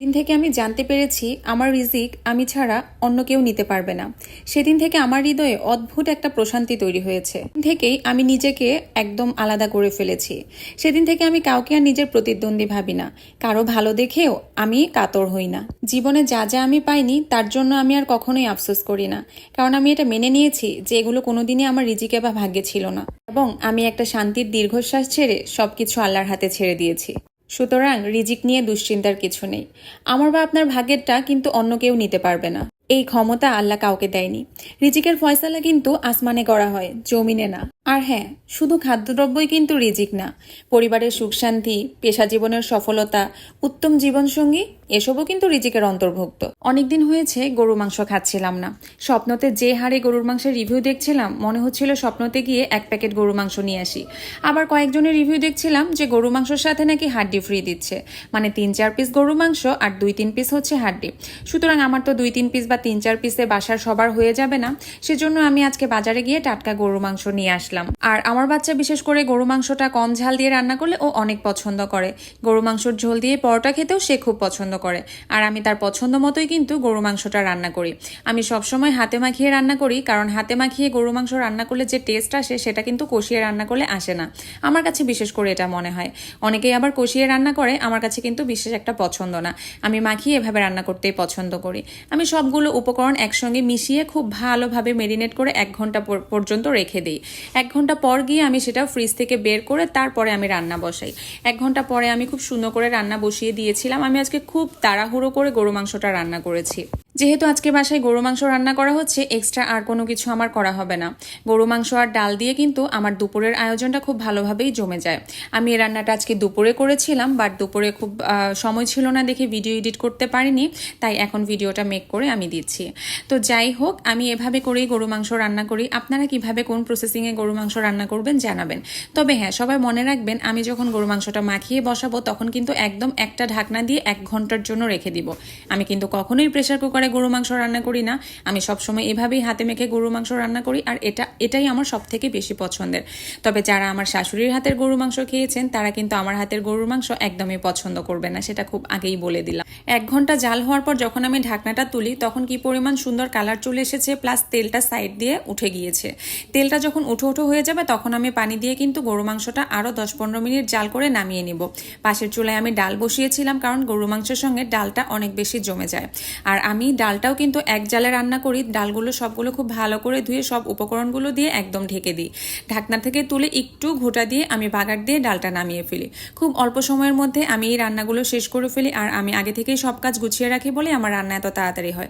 দিন থেকে আমি জানতে পেরেছি আমার রিজিক আমি ছাড়া অন্য কেউ নিতে পারবে না। সেদিন থেকে আমার হৃদয়ে অদ্ভুত একটা প্রশান্তি তৈরি হয়েছে। থেকেই আমি নিজেকে একদম আলাদা করে ফেলেছি। সেদিন থেকে আমি কাউকে আর নিজের প্রতিদ্বন্দ্বী ভাবি না। কারো ভালো দেখেও আমি কাতর হই না। জীবনে যা যা আমি পাইনি তার জন্য আমি আর কখনোই আফসোস করি না, কারণ আমি এটা মেনে নিয়েছি যে এগুলো কোনোদিনই আমার রিজিকে বা ভাগ্যে ছিল না, এবং আমি একটা শান্তির দীর্ঘশ্বাস ছেড়ে সবকিছু আল্লাহর হাতে ছেড়ে দিয়েছি। সুতরাং রিজিক নিয়ে দুশ্চিন্তার কিছু নেই। আমার বা আপনার ভাগ্যেরটা কিন্তু অন্য কেউ নিতে পারবে না। এই ক্ষমতা আল্লাহ কাউকে দেয়নি। রিজিকের ফয়সালা কিন্তু আসমানে করা হয়, জমিনে না। আর হ্যাঁ, শুধু খাদ্যদ্রব্যই কিন্তু রিজিক না। পরিবারের সুখ শান্তি, পেশা জীবনের সফলতা, উত্তম জীবনসঙ্গী, এসবও কিন্তু রিজিকের অন্তর্ভুক্ত। অনেকদিন হয়েছে গরু মাংস খাচ্ছিলাম না। স্বপ্নতে যে হারে গরুর মাংসের রিভিউ দেখছিলাম, মনে হচ্ছিল স্বপ্নতে গিয়ে 1 প্যাকেট গরু মাংস নিয়ে আসি। আবার কয়েকজনের রিভিউ দেখছিলাম যে গরু মাংসের সাথে নাকি হাড্ডি ফ্রি দিচ্ছে, মানে 3-4 পিস গরু মাংস আর 2-3 পিস হচ্ছে হাড্ডি। সুতরাং আমার তো 2-3 পিস বা 3-4 পিসে বাসার সবার হয়ে যাবে না। সেজন্য আমি আজকে বাজারে গিয়ে টাটকা গরু মাংস নিয়ে আসলাম। আর আমার বাচ্চা বিশেষ করে গরু মাংসটা কম ঝাল দিয়ে রান্না করলে ও অনেক পছন্দ করে। গরু মাংসর ঝোল দিয়ে পরোটা খেতেও সে খুব পছন্দ করে। আর আমি তার পছন্দ মতোই কিন্তু গরু মাংসটা রান্না করি। আমি সবসময় হাতে মাখিয়ে রান্না করি, কারণ হাতে মাখিয়ে গরু মাংস রান্না করলে যে টেস্ট আসে সেটা কিন্তু কষিয়ে রান্না করলে আসে না। আমার কাছে বিশেষ করে এটা মনে হয়। অনেকেই আবার কষিয়ে রান্না করে, আমার কাছে কিন্তু বিশেষ একটা পছন্দ না। আমি মাখিয়ে এভাবে রান্না করতেই পছন্দ করি। আমি সবগুলো উপকরণ একসঙ্গে মিশিয়ে খুব ভালোভাবে মেরিনেট করে 1 ঘন্টা পর্যন্ত রেখে দিই। 1 ঘন্টা পর গিয়ে আমি সেটা ফ্রিজ থেকে বের করে তারপরে আমি রান্না বসাই। 1 ঘন্টা পরে আমি খুব সুন্দর করে রান্না বসিয়ে দিয়েছিলাম। আমি আজকে খুব তাড়াহুড়ো করে গরু মাংসটা রান্না করেছি। যেহেতু আজকে বাসায় গরু মাংস রান্না করা হচ্ছে, এক্সট্রা আর কোনো কিছু আমার করা হবে না। গরু মাংস আর ডাল দিয়ে কিন্তু আমার দুপুরের আয়োজনটা খুব ভালোভাবেই জমে যায়। আমি এই রান্নাটা আজকে দুপুরে করেছিলাম, বাট দুপুরে খুব সময় ছিল না দেখে ভিডিও এডিট করতে পারিনি, তাই এখন ভিডিওটা মেক করে আমি দিচ্ছি। তো যাই হোক, আমি এভাবে করেই গরু মাংস রান্না করি। আপনারা কিভাবে কোন প্রসেসিংয়ে গরু মাংস রান্না করবেন জানাবেন। তবে হ্যাঁ, সবাই মনে রাখবেন, আমি যখন গরু মাংসটা মাখিয়ে বসাবো তখন কিন্তু একদম একটা ঢাকনা দিয়ে 1 ঘন্টার জন্য রেখে দিব। আমি কিন্তু কখনোই প্রেসার কুকারে গরু মাংস রান্না করি না। আমি সবসময় এভাবেই হাতে মেখে গরু মাংস রান্না করি, আর এটাই আমার সব থেকে বেশি পছন্দের। তবে যারা আমার শাশুড়ির হাতের গরু মাংস খেয়েছেন তারা কিন্তু আমার হাতের গরুর মাংস একদমই পছন্দ করবে না, সেটা খুব আগেই বলে দিলাম। 1 ঘন্টা জাল হওয়ার পর যখন আমি ঢাকনাটা তুলি তখন কি পরিমাণ সুন্দর কালার চলে এসেছে, প্লাস তেলটা সাইড দিয়ে উঠে গিয়েছে। তেলটা যখন উঠো হয়ে যাবে তখন আমি পানি দিয়ে কিন্তু গরু মাংসটা আরও 10-15 মিনিট জাল করে নামিয়ে নিব। পাশের চুলায় আমি ডাল বসিয়েছিলাম, কারণ গরু মাংসের সঙ্গে ডালটা অনেক বেশি জমে যায়। আর আমি ডালটাও কিন্তু 1 জালে রান্না করি। ডালগুলো সবগুলো খুব ভালো করে ধুয়ে সব উপকরণগুলো দিয়ে একদম ঢেকে দিই। ঢাকনা থেকে তুলে একটু ঘোটা দিয়ে আমি বাগার দিয়ে ডালটা নামিয়ে ফেলি। খুব অল্প সময়ের মধ্যে আমি এই রান্নাগুলো শেষ করে ফেলি, আর আমি আগে থেকেই সব কাজ গুছিয়ে রাখি বলে আমার রান্না এত তাড়াতাড়ি হয়।